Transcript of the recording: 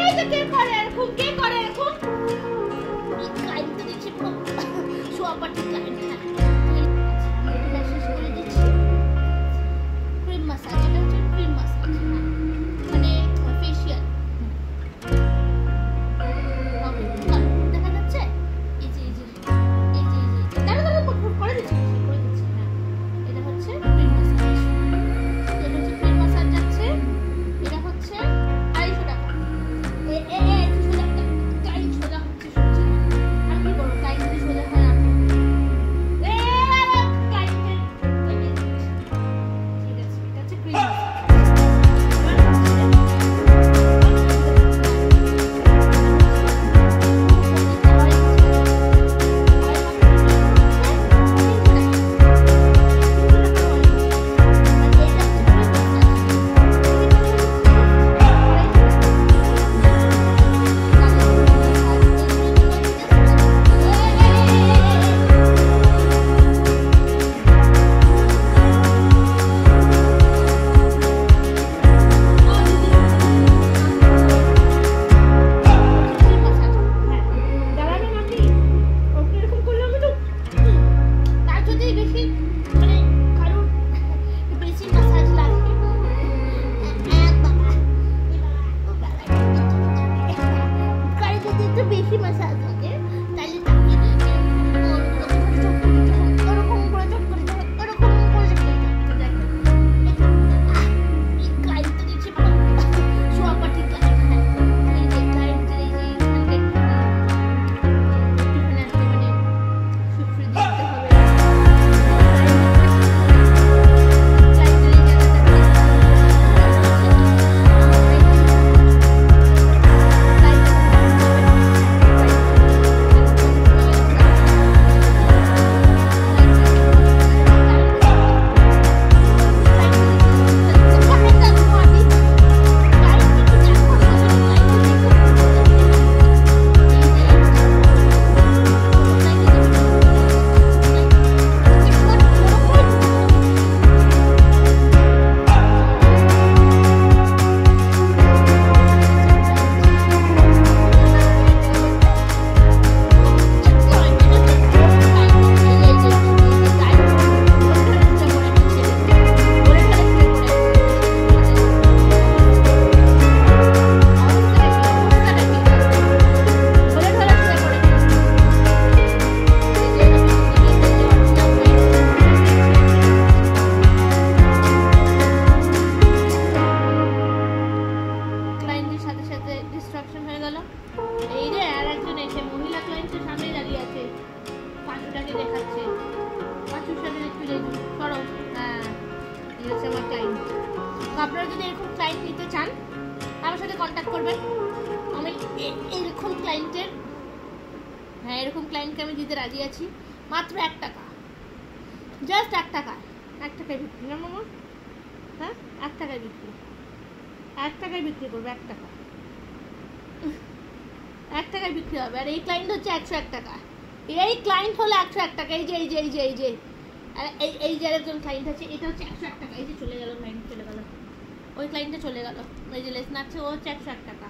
এই যে কে করে এরকম, কে করে এরকম? ক্লায়েন্ট তো দিচ্ছি পুরো সোয়াপাটি ক্লায়েন্ট। এটা শেষ করে দিচ্ছি। ক্রিম মাসাজ, এটা হচ্ছে ক্রিম মাসাজ, মানে ফেশিয়াল। দেখা যাচ্ছে? এই যে এই যে এই যে এই যে দাঁড়া দাঁড়া করে দিচ্ছি, করে দিচ্ছি। হ্যাঁ, এটা হচ্ছে ক্রিম মাসাজ। এটা হচ্ছে ক্রিম মাসাজ যাচ্ছে। এটা হচ্ছে 250 টাকা। আপনারা যদি এরকম ক্লায়েন্ট নিতে চান আমার সাথে কন্ট্যাক্ট করবেন। আমি এরকম ক্লায়েন্টের, হ্যাঁ এরকম ক্লায়েন্টকে আমি দিতে রাজি আছি মাত্র 1 টাকা, জাস্ট 1 টাকা। 1 টাকায় বিক্রি না মামা? হ্যাঁ 1 টাকায় বিক্রি, 1 টাকায় বিক্রি করবো। 1 টাকা, 1 টাকায় বিক্রি হবে। আর এই ক্লায়েন্ট হচ্ছে 101 টাকা। এই ক্লায়েন্ট হলো 101 টাকা। এই যে এই যে এই যে এই যে এই যে একজন ক্লায়েন্ট আছে, এটা হচ্ছে 101 টাকা। এই যে চলে গেল ক্লায়েন্ট, চলে গেল, ওই ক্লায়েন্টটা চলে গেল। এই যে লেস নাচ্ছে, ও হচ্ছে 101 টাকা।